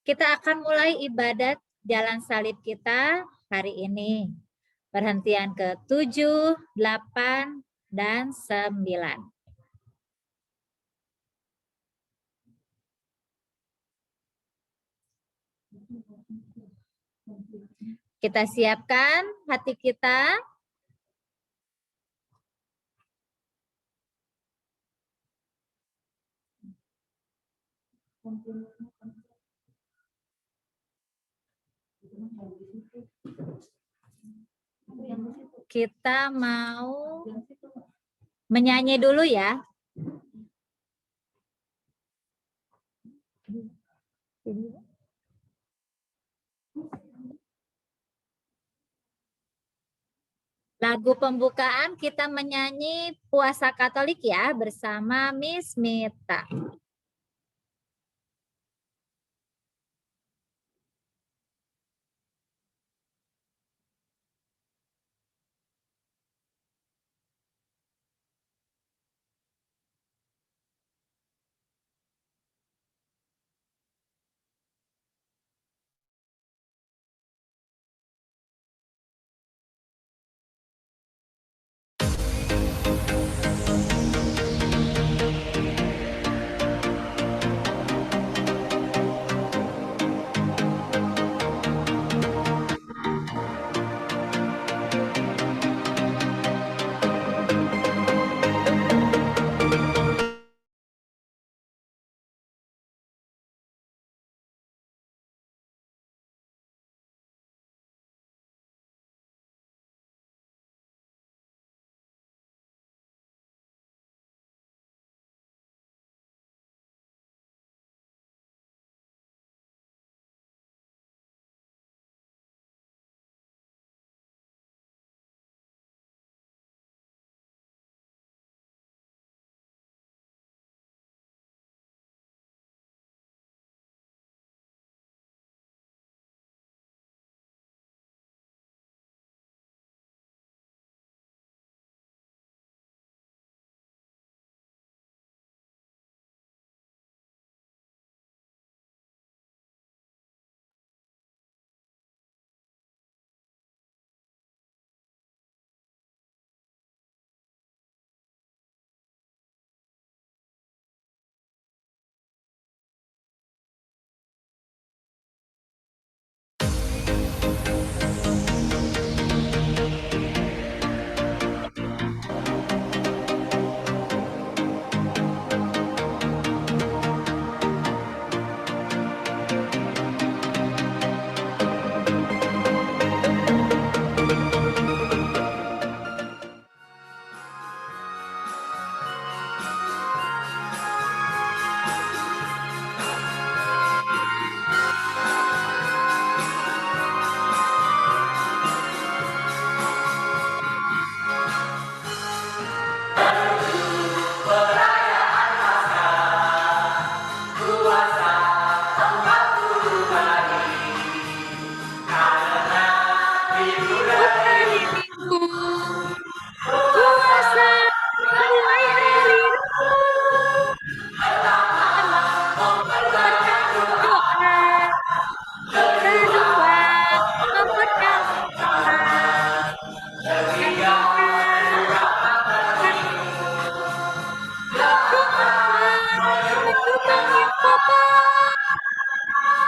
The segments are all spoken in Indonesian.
Kita akan mulai ibadat jalan salib kita hari ini. Perhentian ke-7, 8, dan 9. Kita siapkan hati kita. Kita mau menyanyi dulu ya. Lagu pembukaan kita menyanyi Puasa Katolik ya bersama Miss Mita.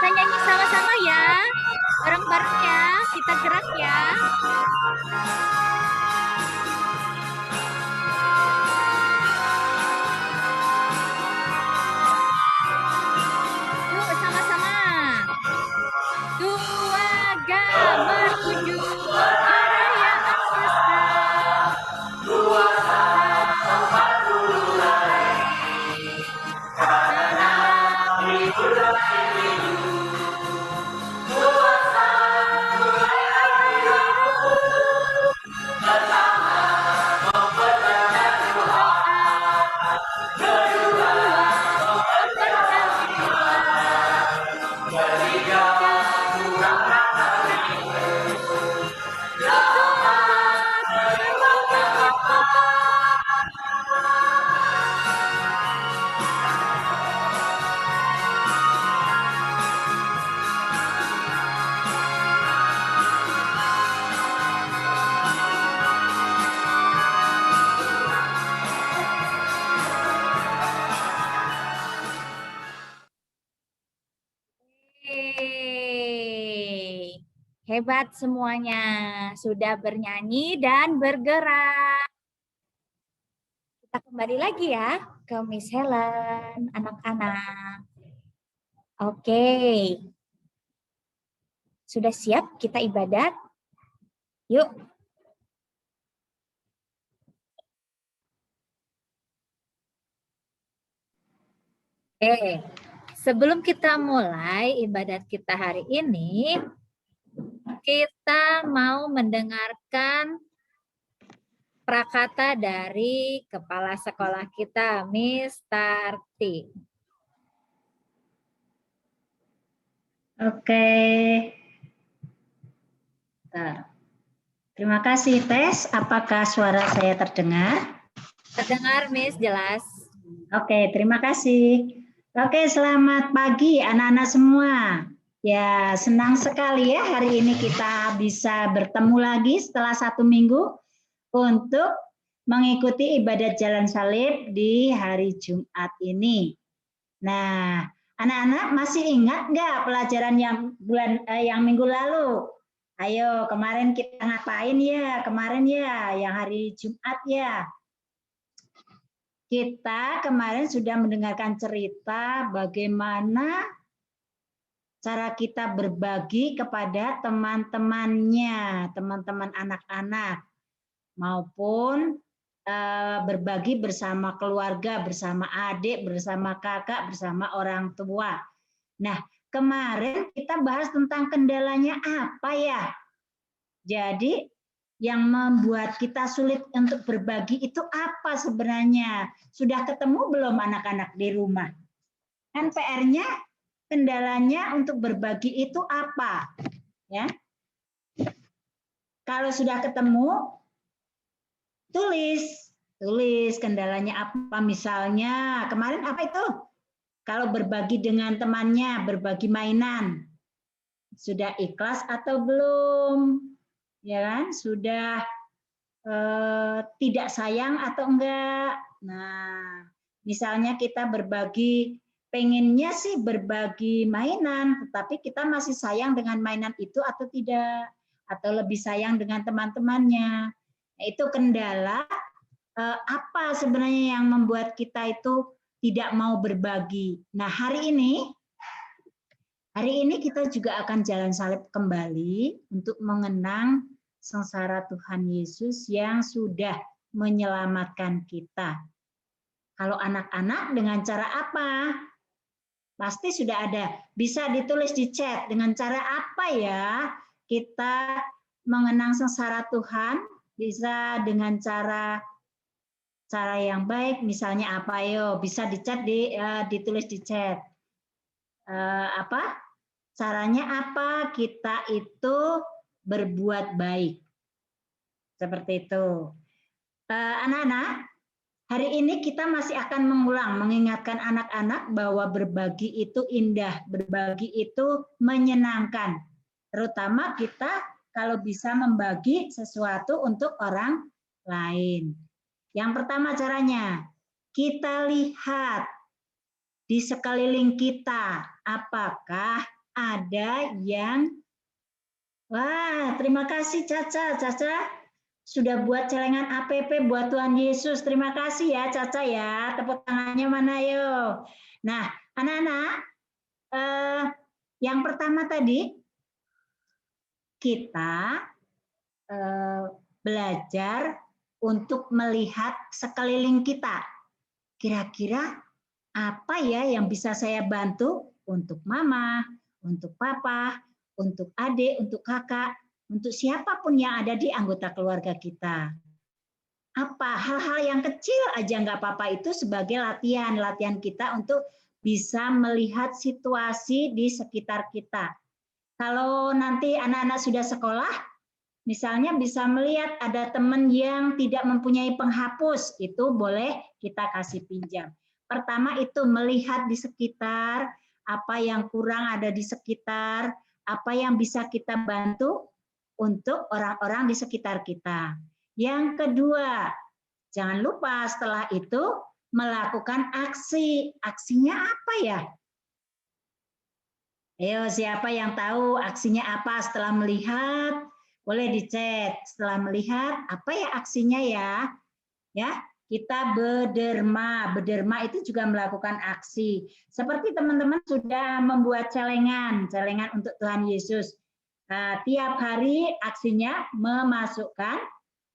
Kita nyanyi sama-sama ya. Bareng-bareng ya. Kita gerak ya. Yuk sama-sama. Keluarga menuju arah yang angkasa. Kuasa tempat mulai. Hebat semuanya, sudah bernyanyi dan bergerak. Kita kembali lagi ya ke Miss Helen, anak-anak. Oke, sudah siap kita ibadat? Yuk. Oke, sebelum kita mulai ibadat kita hari ini, kita mau mendengarkan prakata dari kepala sekolah kita, Miss Tarti. Oke. Terima kasih, Tes. Apakah suara saya terdengar? Terdengar, Miss, jelas. Oke, terima kasih. Oke, selamat pagi anak-anak semua. Ya, senang sekali ya hari ini kita bisa bertemu lagi setelah 1 minggu untuk mengikuti ibadat jalan salib di hari Jumat ini. Nah, anak-anak masih ingat nggak pelajaran yang minggu lalu? Ayo, kemarin kita ngapain ya? Kemarin ya, yang hari Jumat ya. Kita kemarin sudah mendengarkan cerita bagaimana cara kita berbagi kepada teman-temannya, teman-teman anak-anak, maupun berbagi bersama keluarga, bersama adik, bersama kakak, bersama orang tua. Nah, kemarin kita bahas tentang kendalanya apa ya? Jadi yang membuat kita sulit untuk berbagi itu apa sebenarnya? Sudah ketemu belum anak-anak di rumah? Kan PR-nya, kendalanya untuk berbagi itu apa? Ya. Kalau sudah ketemu, tulis kendalanya apa. Misalnya kemarin apa itu? Kalau berbagi dengan temannya, berbagi mainan, sudah ikhlas atau belum? Ya kan, sudah tidak sayang atau enggak. Nah, misalnya kita berbagi, pengennya sih berbagi mainan, tetapi kita masih sayang dengan mainan itu atau tidak, atau lebih sayang dengan teman-temannya. Nah, itu kendala apa sebenarnya yang membuat kita itu tidak mau berbagi. Nah, hari ini kita juga akan jalan salib kembali untuk mengenang sengsara Tuhan Yesus yang sudah menyelamatkan kita. Kalau anak-anak dengan cara apa? Pasti sudah ada. Bisa ditulis di chat dengan cara apa ya kita mengenang sengsara Tuhan? Bisa dengan cara yang baik, misalnya apa yo? Bisa di chat, ditulis di chat. Apa? Caranya apa? Kita itu berbuat baik. Seperti itu. Anak-anak, hari ini kita masih akan mengingatkan anak-anak bahwa berbagi itu indah, berbagi itu menyenangkan. Terutama kita kalau bisa membagi sesuatu untuk orang lain. Yang pertama caranya, kita lihat di sekeliling kita, apakah ada yang wah, terima kasih Caca. Caca sudah buat celengan APP buat Tuhan Yesus. Terima kasih ya Caca ya. Tepuk tangannya mana yo. Nah, anak-anak, yang pertama tadi kita belajar untuk melihat sekeliling kita. Kira-kira apa ya yang bisa saya bantu untuk mama, untuk papa, untuk adik, untuk kakak, untuk siapapun yang ada di anggota keluarga kita. Apa hal-hal yang kecil aja nggak apa-apa, itu sebagai latihan kita untuk bisa melihat situasi di sekitar kita. Kalau nanti anak-anak sudah sekolah, misalnya bisa melihat ada teman yang tidak mempunyai penghapus, itu boleh kita kasih pinjam. Pertama itu melihat di sekitar, apa yang kurang ada di sekitar, apa yang bisa kita bantu untuk orang-orang di sekitar kita. Yang kedua, jangan lupa setelah itu melakukan aksi. Aksinya apa ya? Ayo, siapa yang tahu aksinya apa setelah melihat? Boleh di-chat. Setelah melihat, apa ya aksinya ya? Ya, kita berderma. Berderma itu juga melakukan aksi. Seperti teman-teman sudah membuat celengan untuk Tuhan Yesus. Nah, tiap hari aksinya memasukkan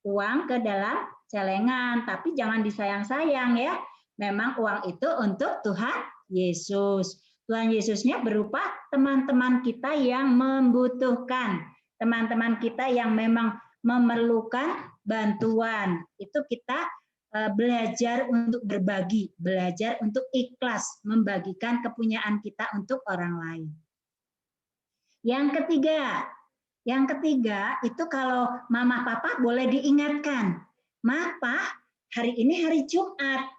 uang ke dalam celengan, tapi jangan disayang-sayang ya. Memang uang itu untuk Tuhan Yesus. Tuhan Yesusnya berupa teman-teman kita yang membutuhkan, teman-teman kita yang memang memerlukan bantuan. Itu kita belajar untuk berbagi, belajar untuk ikhlas membagikan kepunyaan kita untuk orang lain. Yang ketiga itu kalau mama papa boleh diingatkan, "Ma, Pa, hari ini hari Jumat.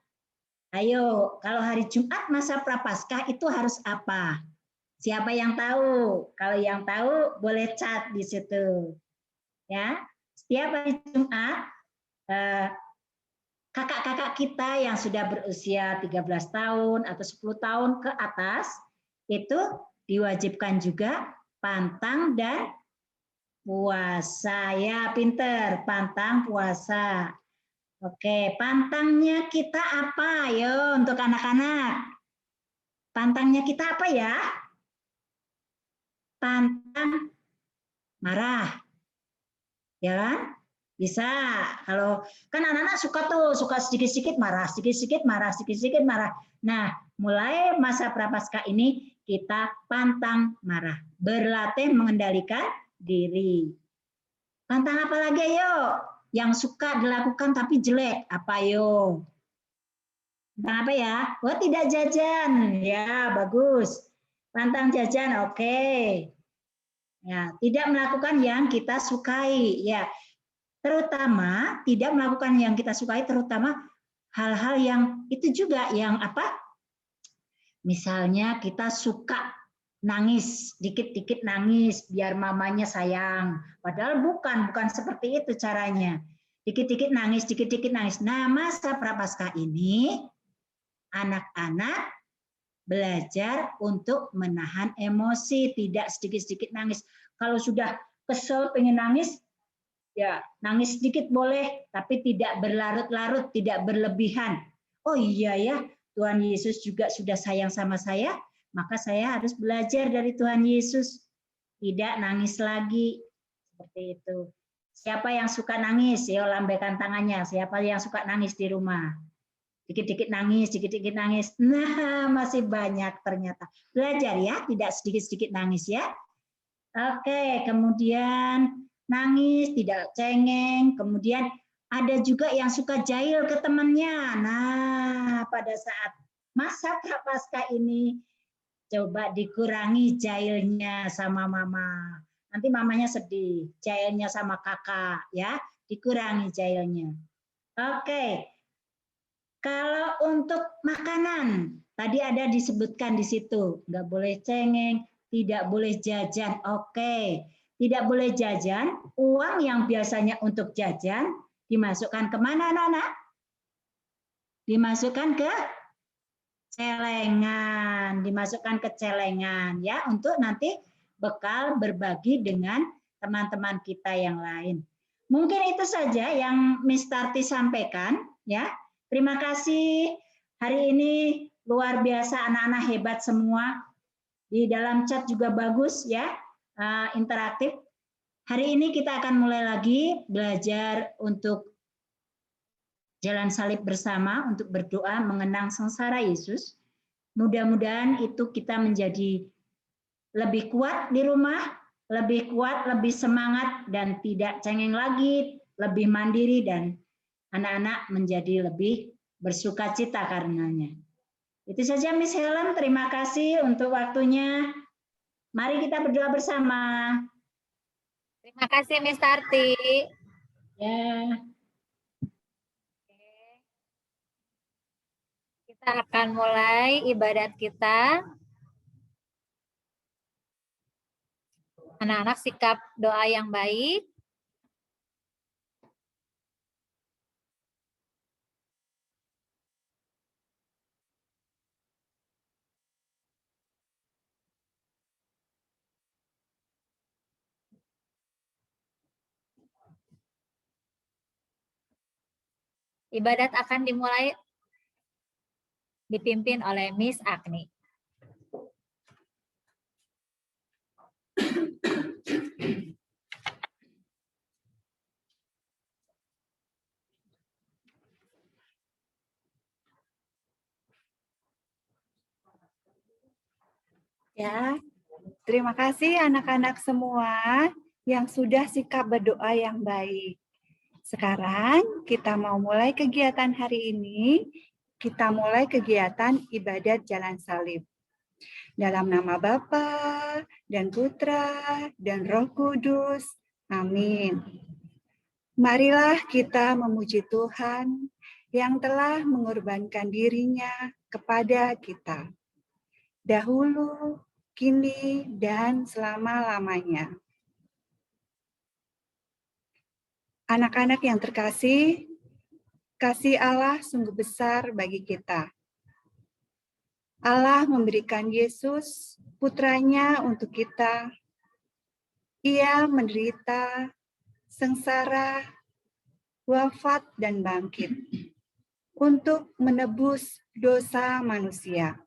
Ayo, kalau hari Jumat masa Prapaskah itu harus apa?" Siapa yang tahu? Kalau yang tahu boleh chat di situ. Ya, setiap hari Jumat kakak-kakak kita yang sudah berusia 13 tahun atau 10 tahun ke atas itu diwajibkan juga pantang dan puasa. Ya, pinter, pantang puasa. Oke, pantangnya kita apa? Ayo untuk anak-anak. Pantangnya kita apa ya? Pantang marah. Ya kan? Bisa. Kalau kan anak-anak suka sedikit-sedikit marah, sedikit-sedikit marah, sedikit-sedikit marah. Nah, mulai masa prapaskah ini kita pantang marah, berlatih mengendalikan diri. Pantang apa lagi yuk? Yang suka dilakukan tapi jelek, apa yuk? Pantang apa ya? Oh, tidak jajan. Ya, bagus. Pantang jajan, oke. Ya, tidak melakukan yang kita sukai. Ya, terutama tidak melakukan yang kita sukai, terutama hal-hal yang itu juga yang apa? Misalnya kita suka nangis, dikit-dikit nangis biar mamanya sayang. Padahal bukan seperti itu caranya. Dikit-dikit nangis, dikit-dikit nangis. Nah, masa Prapaskah ini anak-anak belajar untuk menahan emosi, tidak sedikit-sedikit nangis. Kalau sudah kesel pengen nangis, ya, nangis sedikit boleh, tapi tidak berlarut-larut, tidak berlebihan. Oh iya ya, Tuhan Yesus juga sudah sayang sama saya, maka saya harus belajar dari Tuhan Yesus. Tidak nangis lagi. Seperti itu. Siapa yang suka nangis? Ya, lambaikan tangannya. Siapa yang suka nangis di rumah? Dikit-dikit nangis, dikit-dikit nangis. Nah, masih banyak ternyata. Belajar ya, tidak sedikit-sedikit nangis ya. Oke, kemudian nangis, tidak cengeng, kemudian ada juga yang suka jahil ke temannya. Nah, pada saat masa prapaskah ini, coba dikurangi jahilnya sama mama. Nanti mamanya sedih, jahilnya sama kakak, ya, dikurangi jahilnya. Oke, kalau untuk makanan, tadi ada disebutkan di situ, nggak boleh cengeng, tidak boleh jajan. Oke, tidak boleh jajan, uang yang biasanya untuk jajan dimasukkan kemana, anak-anak? Dimasukkan ke celengan, dimasukkan ke celengan ya untuk nanti bekal berbagi dengan teman-teman kita yang lain. Mungkin itu saja yang Miss Tarti sampaikan ya. Terima kasih. Hari ini luar biasa, anak-anak hebat semua. Di dalam chat juga bagus ya, interaktif. Hari ini kita akan mulai lagi belajar untuk jalan salib bersama untuk berdoa mengenang sengsara Yesus. Mudah-mudahan itu kita menjadi lebih kuat di rumah, lebih kuat, lebih semangat, dan tidak cengeng lagi, lebih mandiri, dan anak-anak menjadi lebih bersukacita karenanya. Itu saja Miss Helen, terima kasih untuk waktunya. Mari kita berdoa bersama. Terima kasih Miss Tarti. Ya. Kita akan mulai ibadat kita. Anak-anak sikap doa yang baik. Ibadat akan dimulai dipimpin oleh Miss Agni. Ya, terima kasih anak-anak semua yang sudah sikap berdoa yang baik. Sekarang kita mau mulai kegiatan hari ini. Kita mulai kegiatan ibadat jalan salib. Dalam nama Bapa dan Putra dan Roh Kudus. Amin. Marilah kita memuji Tuhan yang telah mengorbankan dirinya kepada kita. Dahulu, kini, dan selama-lamanya. Anak-anak yang terkasih, kasih Allah sungguh besar bagi kita. Allah memberikan Yesus, putranya untuk kita. Ia menderita, sengsara, wafat, dan bangkit untuk menebus dosa manusia.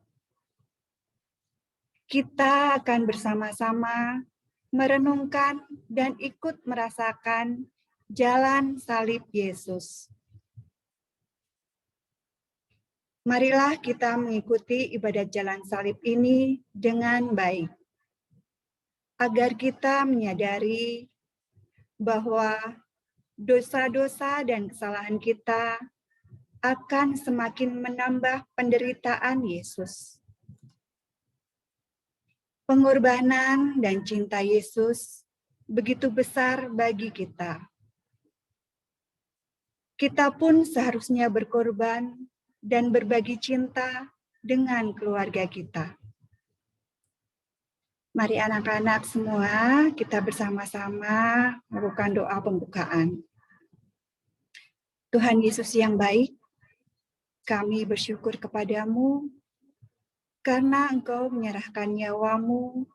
Kita akan bersama-sama merenungkan dan ikut merasakan jalan salib Yesus. Marilah kita mengikuti ibadat jalan salib ini dengan baik, agar kita menyadari bahwa dosa-dosa dan kesalahan kita akan semakin menambah penderitaan Yesus. Pengorbanan dan cinta Yesus begitu besar bagi kita. Kita pun seharusnya berkorban dan berbagi cinta dengan keluarga kita. Mari anak-anak semua kita bersama-sama melakukan doa pembukaan. Tuhan Yesus yang baik, kami bersyukur kepadamu karena Engkau menyerahkan nyawamu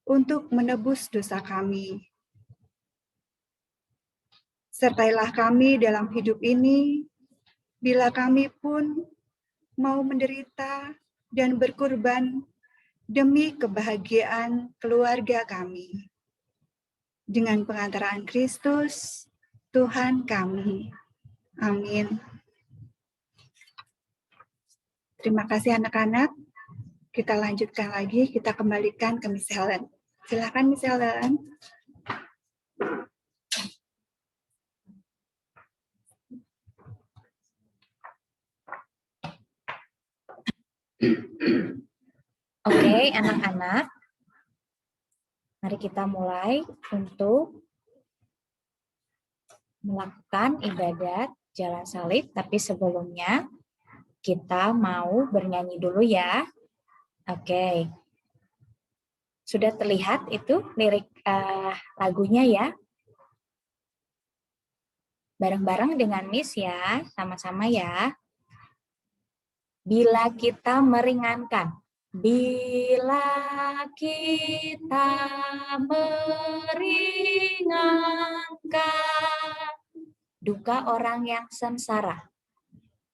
untuk menebus dosa kami. Sertailah kami dalam hidup ini, bila kami pun mau menderita dan berkorban demi kebahagiaan keluarga kami. Dengan pengantaraan Kristus, Tuhan kami. Amin. Terima kasih anak-anak. Kita lanjutkan lagi, kita kembalikan ke Miss Helen. Silakan Miss Helen. Oke, anak-anak. Mari kita mulai untuk melakukan ibadat jalan salib, tapi sebelumnya kita mau bernyanyi dulu ya. Oke. Sudah terlihat itu lirik lagunya ya? Bareng-bareng dengan Miss ya, sama-sama ya. Bila kita meringankan. Bila kita meringankan duka orang yang sengsara.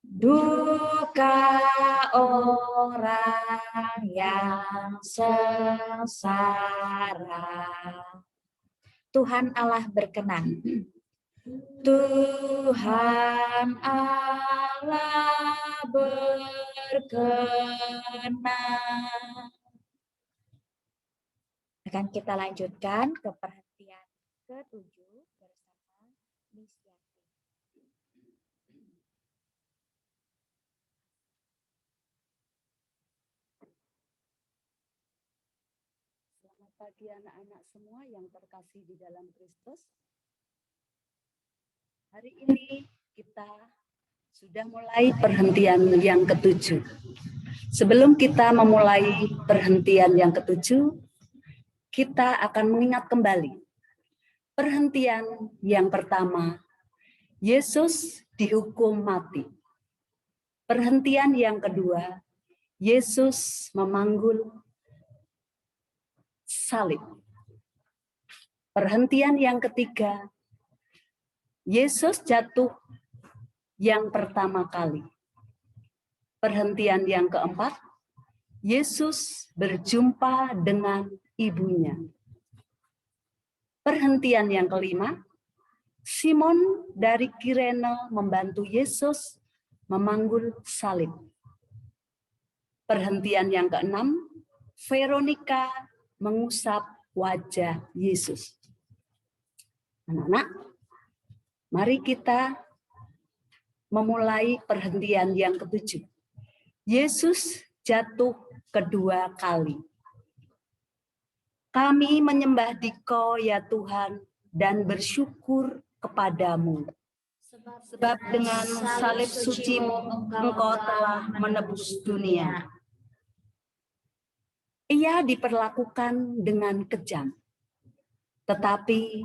Duka orang yang sengsara. Tuhan Allah berkenan. Tuhan Allah berkenan. Akan kita lanjutkan ke perhatian ke-7 bersama Miss Yati. Selamat pagi anak-anak semua yang terkasih di dalam Kristus. Hari ini kita sudah mulai perhentian yang ke-7. Sebelum kita memulai perhentian yang ke-7, kita akan mengingat kembali. Perhentian yang pertama, Yesus dihukum mati. Perhentian yang kedua, Yesus memanggul salib. Perhentian yang ketiga, Yesus jatuh yang pertama kali. Perhentian yang keempat, Yesus berjumpa dengan ibunya. Perhentian yang kelima, Simon dari Kirene membantu Yesus memanggul salib. Perhentian yang keenam, Veronica mengusap wajah Yesus. Anak-anak, mari kita memulai perhentian yang ketujuh. Yesus jatuh kedua kali. Kami menyembah Dikau ya Tuhan dan bersyukur kepadamu. Sebab dengan salib suci-Mu Engkau telah menebus dunia. Ia diperlakukan dengan kejam, tetapi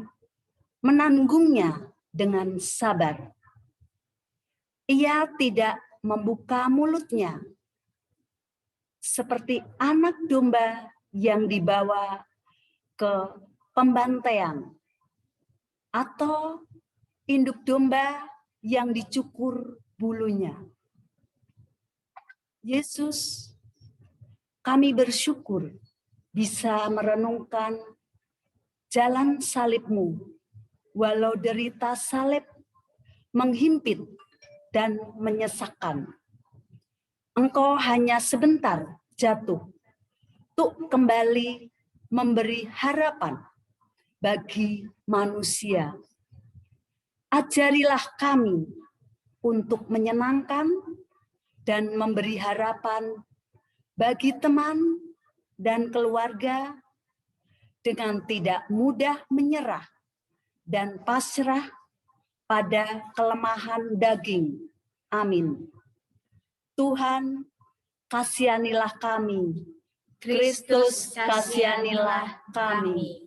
menanggungnya dengan sabar. Ia tidak membuka mulutnya seperti anak domba yang dibawa ke pembantaian atau induk domba yang dicukur bulunya. Yesus, kami bersyukur bisa merenungkan jalan salib-Mu, walau derita salib menghimpit dan menyesakkan. Engkau hanya sebentar jatuh untuk kembali memberi harapan bagi manusia. Ajarilah kami untuk menyenangkan dan memberi harapan bagi teman dan keluarga dengan tidak mudah menyerah dan pasrah pada kelemahan daging. Amin. Tuhan, kasihanilah kami. Kristus, kasihanilah kami.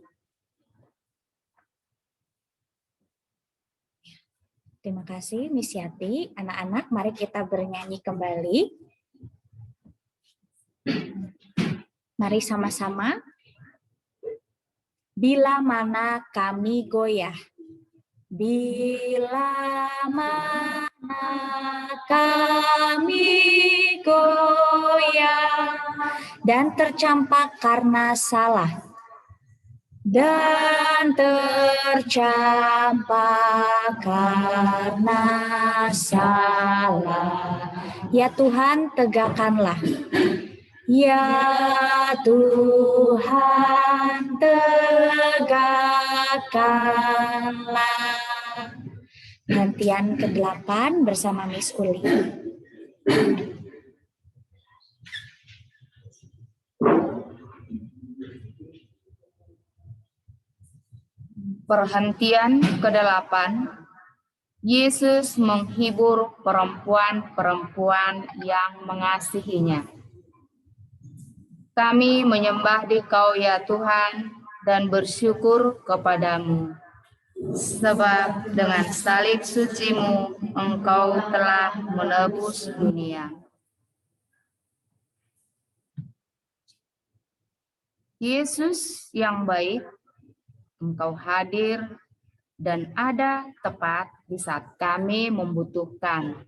Terima kasih Miss Yati. Anak-anak, mari kita bernyanyi kembali. Mari sama-sama. Bila mana kami goyah. Bila mana kami goyah dan tercampak karena salah. Dan tercampak karena salah. Ya Tuhan, tegakkanlah. Ya Tuhan, tegakkanlah. Perhentian ke-8 bersama Miss Uli. Perhentian ke-8, Yesus menghibur perempuan-perempuan yang mengasihinya. Kami menyembah Dikau ya Tuhan dan bersyukur kepadamu. Sebab dengan salib suci-Mu Engkau telah menebus dunia. Yesus yang baik, Engkau hadir dan ada tepat di saat kami membutuhkan.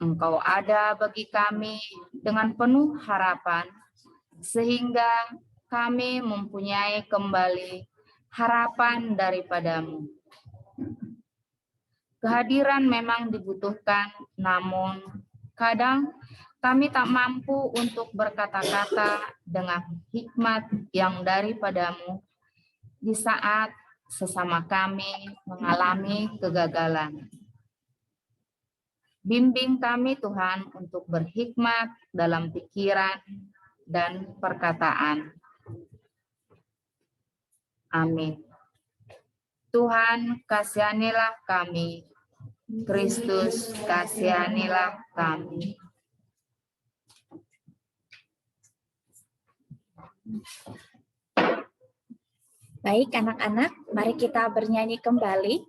Engkau ada bagi kami dengan penuh harapan, sehingga kami mempunyai kembali harapan daripadamu. Kehadiran memang dibutuhkan, namun kadang kami tak mampu untuk berkata-kata dengan hikmat yang daripadamu di saat sesama kami mengalami kegagalan. Bimbing kami Tuhan untuk berhikmat dalam pikiran dan perkataan. Amin. Tuhan, kasihanilah kami. Kristus, kasihanilah kami. Baik anak-anak, mari kita bernyanyi kembali.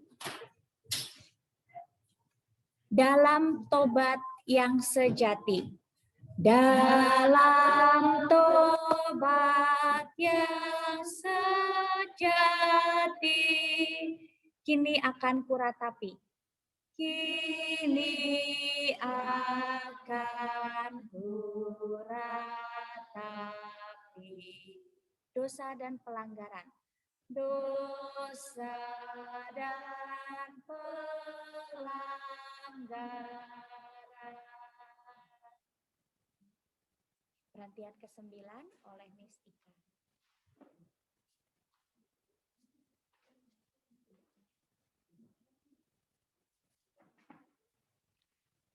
Dalam tobat yang sejati. Dalam tobat yang sejati, kini akan kuratapi. Kini akan kuratapi dosa dan pelanggaran. Dosa dan pelanggaran. Perhentian ke-9 oleh Miss Ika.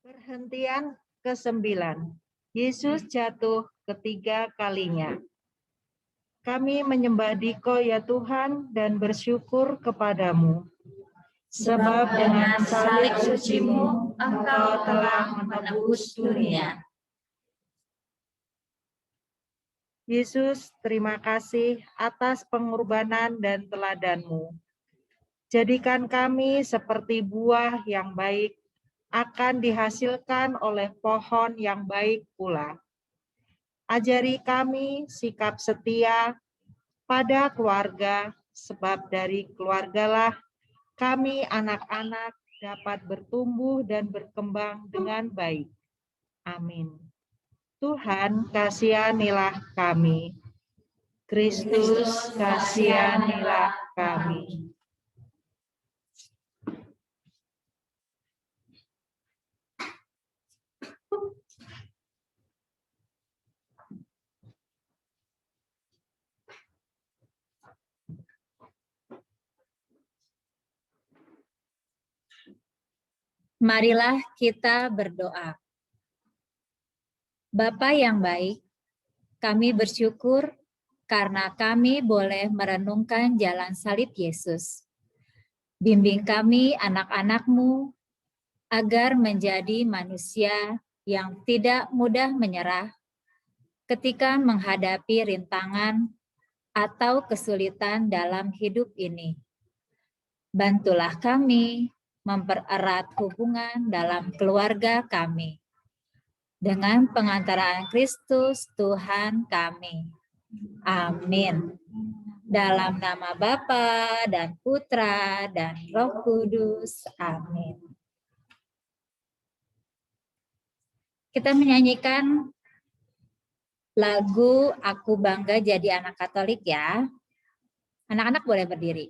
Perhentian ke-9. Yesus jatuh ketiga kalinya. Kami menyembah Dikau ya Tuhan dan bersyukur kepadamu. Sebab dengan salib suci-Mu, Engkau telah menebus dunia. Yesus, terima kasih atas pengorbanan dan teladan-Mu. Jadikan kami seperti buah yang baik, akan dihasilkan oleh pohon yang baik pula. Ajari kami sikap setia pada keluarga, sebab dari keluargalah kami anak-anak dapat bertumbuh dan berkembang dengan baik. Amin. Tuhan, kasihanilah kami. Kristus, kasihanilah kami. Marilah kita berdoa. Bapa yang baik, kami bersyukur karena kami boleh merenungkan jalan salib Yesus. Bimbing kami anak-anak-Mu agar menjadi manusia yang tidak mudah menyerah ketika menghadapi rintangan atau kesulitan dalam hidup ini. Bantulah kami mempererat hubungan dalam keluarga kami dengan pengantaraan Kristus Tuhan kami. Amin. Dalam nama Bapa dan Putra dan Roh Kudus. Amin. Kita menyanyikan lagu Aku Bangga Jadi Anak Katolik ya. Anak-anak boleh berdiri.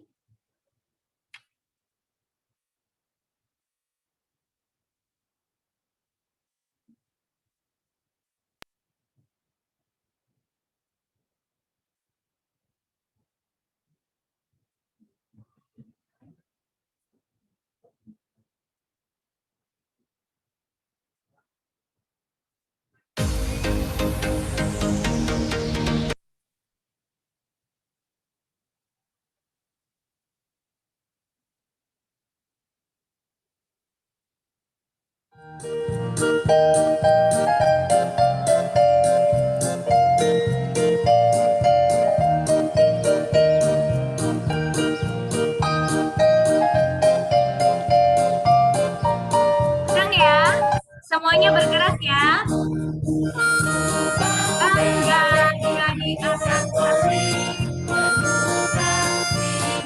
Tenang ya, semuanya bergerak ya. Bangga jadi anak katolik,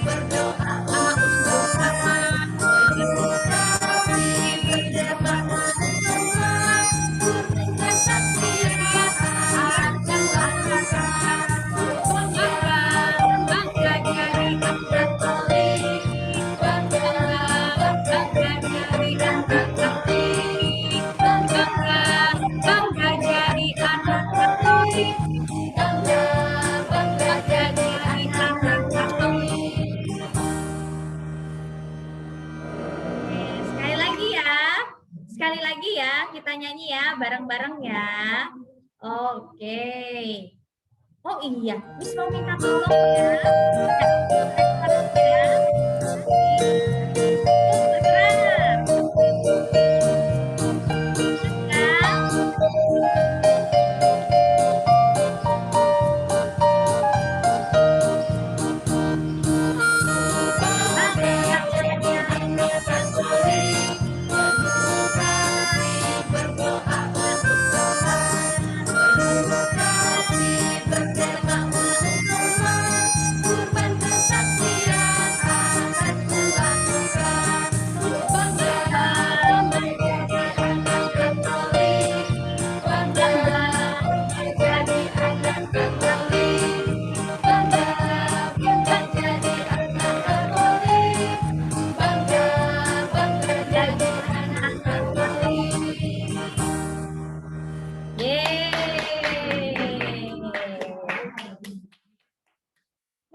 berdoa untuk aman, Sekali lagi ya, kita nyanyi ya, bareng-bareng ya. Oke. Oh iya, Miss mau minta tolong ya. Bergerak.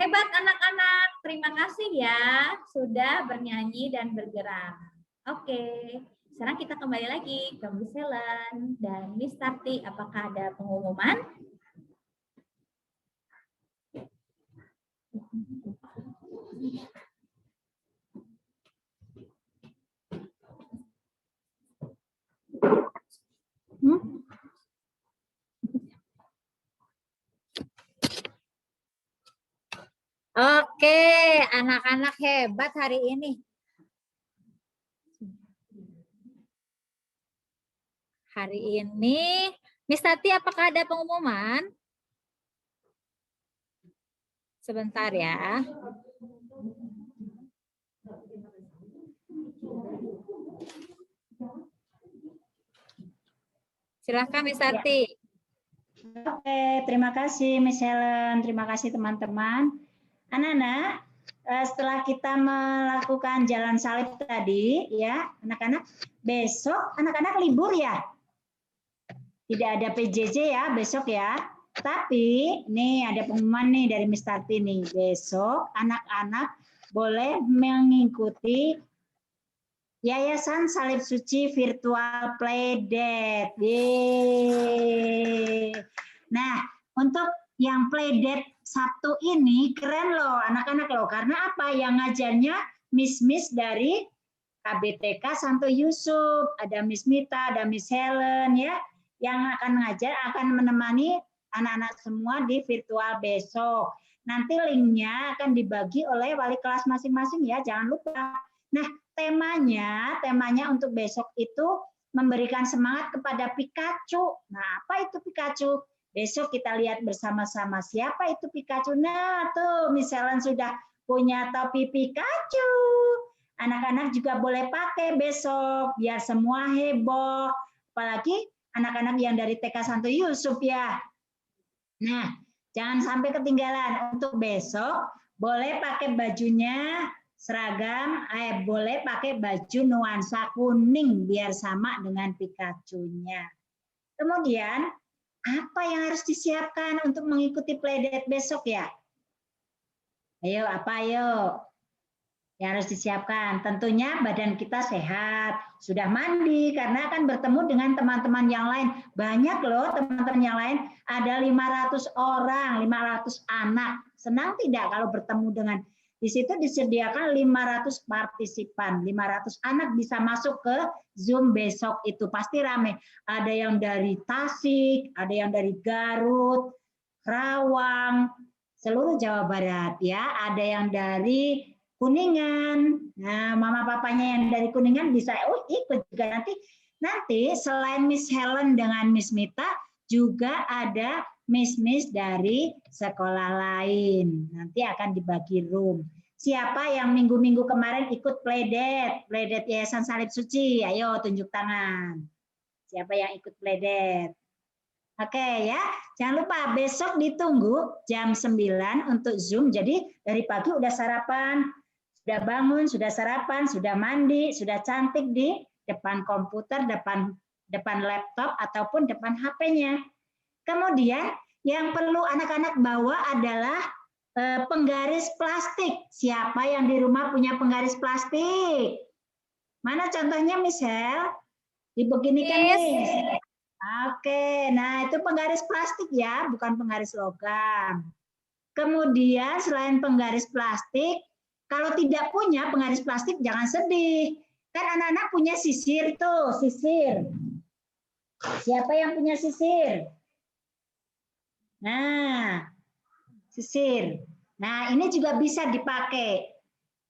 Hebat anak-anak, terima kasih ya sudah bernyanyi dan bergerak. Oke, sekarang kita kembali lagi ke Miss Helen dan Miss Tati. Apakah ada pengumuman? Oke, anak-anak hebat hari ini. Hari ini, Miss Tati, apakah ada pengumuman? Sebentar ya. Silahkan Miss Tati. Oke, terima kasih Miss Helen, terima kasih teman-teman. Anak-anak, setelah kita melakukan jalan salib tadi, ya, anak-anak, besok anak-anak libur ya. Tidak ada PJJ ya besok ya. Tapi nih ada pengumuman nih dari Miss Tati nih. Besok anak-anak boleh mengikuti Yayasan Salib Suci Virtual Playdate. Yeay. Nah, untuk yang Playdate Sabtu ini keren loh anak-anak loh. Karena apa? Yang ngajarnya Miss dari KBTK Santo Yusuf. Ada Miss Mita, ada Miss Helen ya. Yang akan ngajar akan menemani anak-anak semua di virtual besok. Nanti linknya akan dibagi oleh wali kelas masing-masing ya, jangan lupa. Nah, temanya untuk besok itu memberikan semangat kepada Pikachu. Nah, apa itu Pikachu? Besok kita lihat bersama-sama siapa itu Pikachu. Nah, tuh Miss Helen sudah punya topi Pikachu. Anak-anak juga boleh pakai besok biar semua heboh. Apalagi anak-anak yang dari TK Santo Yusuf ya. Nah, jangan sampai ketinggalan. Untuk besok boleh pakai bajunya seragam, boleh pakai baju nuansa kuning biar sama dengan Pikachu-nya. Kemudian, apa yang harus disiapkan untuk mengikuti Playdate besok ya? Ayo, apa ayo? Yang harus disiapkan. Tentunya badan kita sehat, sudah mandi, karena akan bertemu dengan teman-teman yang lain. Banyak loh teman-teman yang lain, ada 500 orang, 500 anak. Senang tidak kalau bertemu dengan, di situ disediakan 500 partisipan, 500 anak bisa masuk ke Zoom besok itu. Pasti ramai. Ada yang dari Tasik, ada yang dari Garut, Karawang, seluruh Jawa Barat ya. Ada yang dari Kuningan. Nah, mama papanya yang dari Kuningan bisa ikut juga nanti selain Miss Helen dengan Miss Mita juga ada Miss dari sekolah lain. Nanti akan dibagi room. Siapa yang minggu-minggu kemarin ikut Playdate Yayasan Salib Suci? Ayo tunjuk tangan. Siapa yang ikut Playdate? Oke ya, jangan lupa besok ditunggu jam 9 untuk Zoom. Jadi dari pagi udah sarapan, sudah bangun, sudah sarapan, sudah mandi, sudah cantik di depan komputer, depan laptop, ataupun depan HP-nya. Kemudian yang perlu anak-anak bawa adalah penggaris plastik. Siapa yang di rumah punya penggaris plastik? Mana contohnya, Michelle? Dibeginikan nih. Oke, nah itu penggaris plastik ya, bukan penggaris logam. Kemudian selain penggaris plastik, kalau tidak punya penggaris plastik jangan sedih. Kan anak-anak punya sisir tuh, sisir. Siapa yang punya sisir? Nah, sisir. Nah, ini juga bisa dipakai.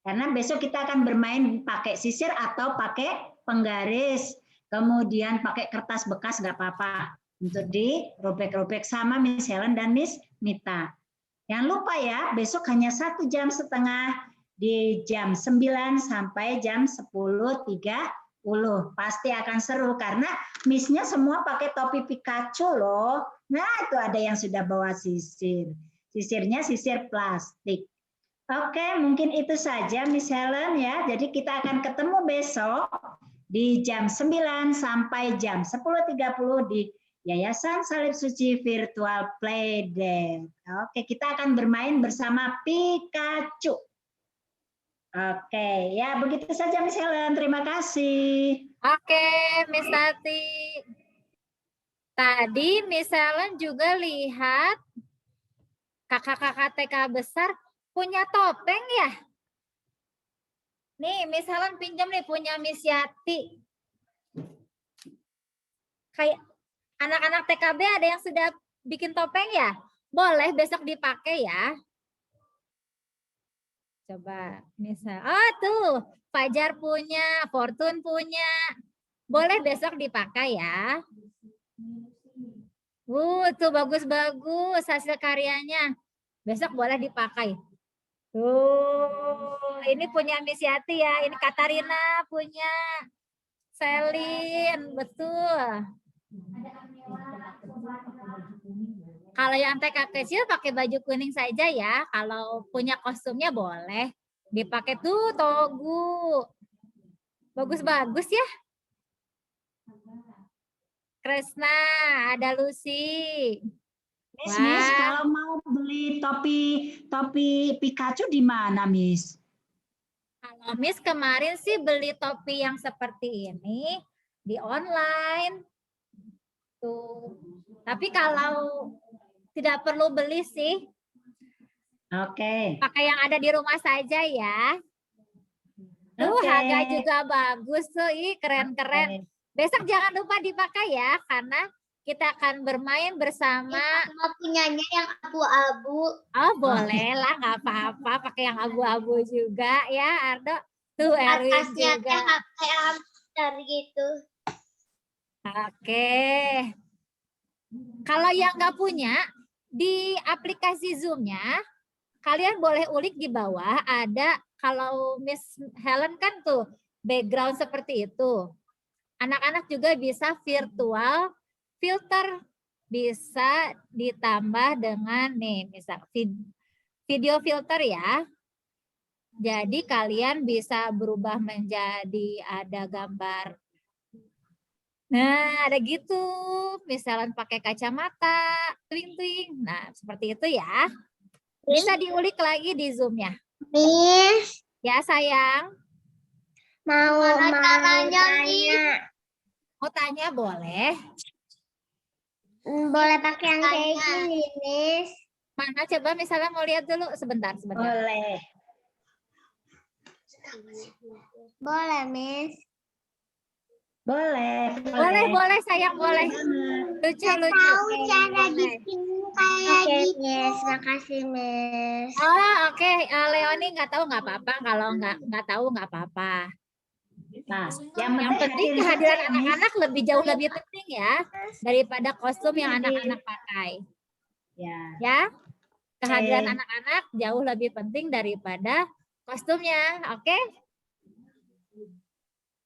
Karena besok kita akan bermain pakai sisir atau pakai penggaris. Kemudian pakai kertas bekas nggak apa-apa. Untuk dirobek-robek sama Miss Helen dan Miss Mita. Jangan lupa ya, besok hanya 1,5 jam di jam 9 sampai jam 10.30. Pasti akan seru karena Miss-nya semua pakai topi Pikachu loh. Nah, itu ada yang sudah bawa sisir. Sisirnya sisir plastik. Oke, mungkin itu saja Miss Helen ya. Jadi kita akan ketemu besok di jam 9 sampai jam 10.30 di Yayasan Salib Suci Virtual Playdate. Oke, kita akan bermain bersama Pikachu. Oke, ya begitu saja Miss Helen. Terima kasih. Oke, Miss Tati. Tadi Miss Helen juga lihat kakak-kakak TK besar punya topeng ya? Nih, Miss Helen pinjam nih punya Miss Yati. Kayak anak-anak TKB ada yang sudah bikin topeng ya? Boleh besok dipakai ya. Coba misal, oh tuh Fajar punya, Fortune punya. Boleh besok dipakai ya. Tuh bagus-bagus hasil karyanya. Besok boleh dipakai. Tuh, ini punya Miss Yati ya. Ini Katarina punya. Selin, betul. Kalau yang TK kecil pakai baju kuning saja ya. Kalau punya kostumnya boleh. Dipakai tuh togu. Bagus-bagus ya. Kresna, ada Lucy. Miss, kalau mau beli topi Pikachu di mana, Miss? Kalau Miss kemarin sih beli topi yang seperti ini di online. Tuh. Tapi kalau tidak perlu beli sih. Oke. Pakai yang ada di rumah saja ya. Harga juga bagus tuh. Ih, keren-keren. Besok jangan lupa dipakai ya, karena kita akan bermain bersama. Mau punyanya yang abu-abu. Oh, boleh lah, nggak apa-apa. Pakai yang abu-abu juga ya, Ardo. Tuh, Erwin juga. Kayak gitu. Oke. Kalau yang nggak punya, di aplikasi Zoom-nya, kalian boleh ulik di bawah. Ada, kalau Miss Helen kan tuh, background seperti itu. Anak-anak juga bisa virtual filter, bisa ditambah dengan nih misal video filter ya. Jadi kalian bisa berubah menjadi ada gambar. Nah, ada gitu. Misalnya pakai kacamata, twing-twing. Nah, seperti itu ya. Bisa diulik lagi di Zoom-nya. Miss, Ya, sayang. mau tanya. Mau tanya boleh. Boleh pakai yang kayak gini, Miss. Mana coba misalnya mau lihat dulu sebentar. Boleh. Boleh, Miss. Boleh sayang, boleh. Lucu. Tahu cara bikin kayak gitu. Miss. Makasih, Miss. Oh, oke. Leoni nggak tahu nggak apa-apa. Kalau nggak tahu nggak apa-apa. Nah, Yang penting kehadiran anak-anak jauh lebih penting ya daripada kostum yang anak-anak pakai. Ya, kehadiran anak-anak jauh lebih penting daripada kostumnya. Oke?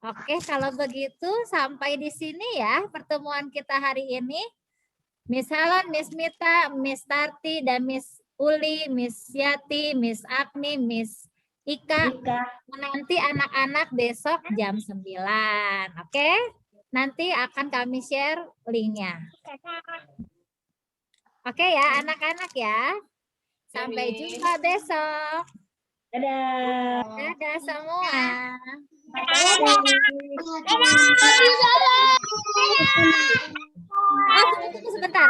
Oke, kalau begitu sampai di sini ya pertemuan kita hari ini. Miss Helen, Miss Mita, Miss Tarti, dan Miss Uli, Miss Yati, Miss Agni, Miss Ika. Nanti anak-anak besok jam 9. Oke? Nanti akan kami share linknya. Oke ya anak-anak ya. Sampai jumpa besok. Dadah. Dadah semua. Oh, tunggu sebentar.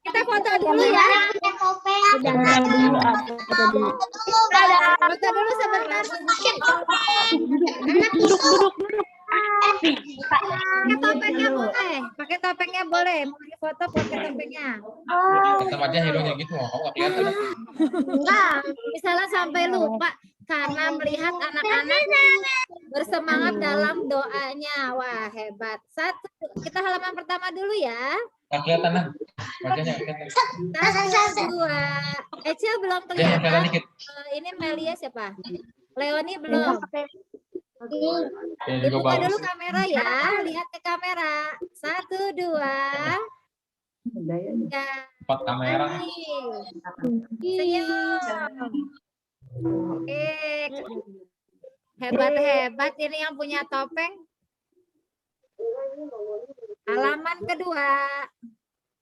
Kita foto dulu ya. Foto dulu sebentar. Pakai topengnya boleh. Mau foto pakai topengnya. Tempatnya hidungnya gitu, kamu nggak kelihatan. Enggak, misalnya sampai lupa karena melihat anak-anak bersemangat dalam doanya. Wah, hebat. Kita halaman pertama dulu ya. Nggak kelihatan lah. Wajahnya kelihatan. 1, 2. Ecil belum kelihatan. Dikit. Ini Melia siapa? Leoni belum. Ya, Dibuka dulu kamera ya. Lihat ke kamera. 1, 2. 3. Empat kamera. Senyum. Hebat-hebat ini yang punya topeng. Halaman kedua.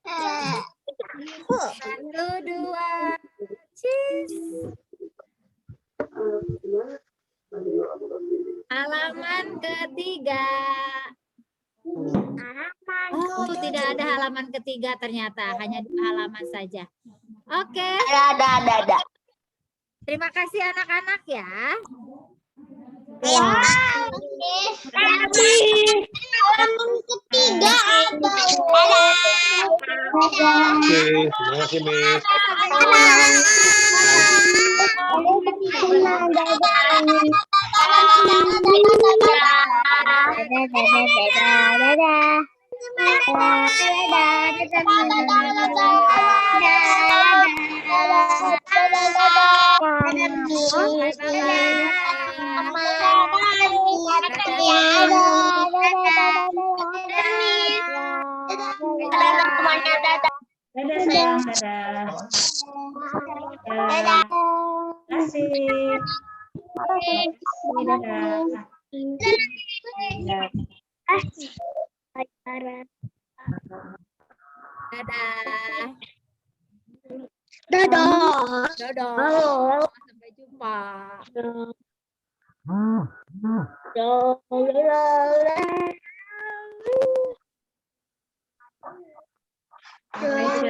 1, 2. Cheese. Halaman ketiga. Oh, tidak ada halaman ketiga ternyata. Hanya 2 halaman saja. Oke. Ada. Terima kasih anak-anak ya. Tapi halaman ketiga ada. Oke, terima kasih, Miss. Dadah sayang, dadah. Dadah. Kasih. Dadah. Dadah. Dadah. Dadah. Sampai jumpa.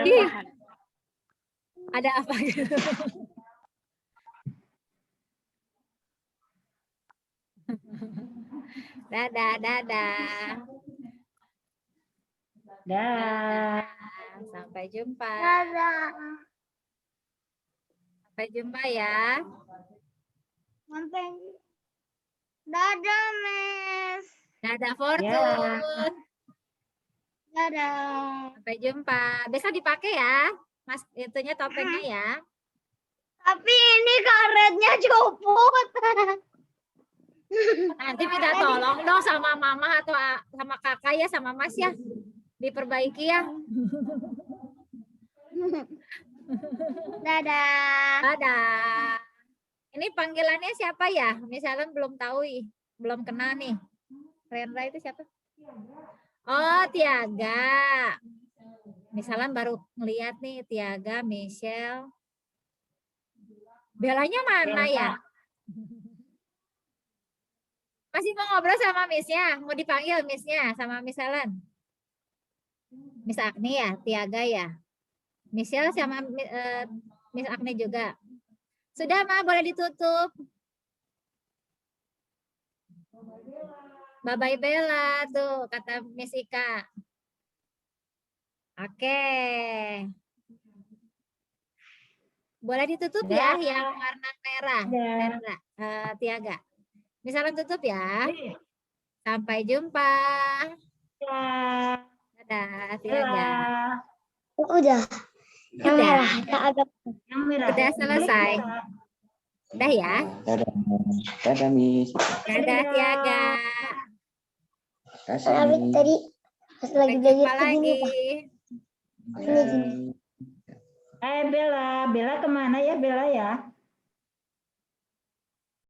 Ih, ada apa gitu? Dadah. Dah. Sampai jumpa. Dadah. Sampai jumpa ya. Dadah, Miss. Dadah Fortune. Dadah. Sampai jumpa. Besok dipakai ya. Mas, itunya topengnya ya. Tapi ini karetnya copot. Nanti minta tolong dong sama mama atau sama kakak ya, sama mas ya. Diperbaiki ya. Dadah. Dadah. Ini panggilannya siapa ya? Misalnya belum tahu, belum kenal nih. Rendra itu siapa? Oh, Tiaga. Misalnya baru ngeliat nih Tiaga, Michelle. Belanya mana ya? Masih mau ngobrol sama Miss-nya? Mau dipanggil Miss-nya sama Miss Helen? Miss Agni ya? Tiaga ya? Michelle sama Miss Agni juga. Sudah, Ma, boleh ditutup. Bye-bye Bella, tuh kata Miss Ika. Oke. Boleh ditutup ya yang warna merah, Rendra, Tiaga. Misalnya tutup ya. Sampai jumpa. Dadah, Tiaga. Udah. Udah. Yang merah. Udah selesai. Udah ya. Dadah, Miss. Dadah, Tiaga. Kasih. Tadi pas lagi Sampai belajar jumpa lagi. Ini gini. Bella kemana ya Bella ya?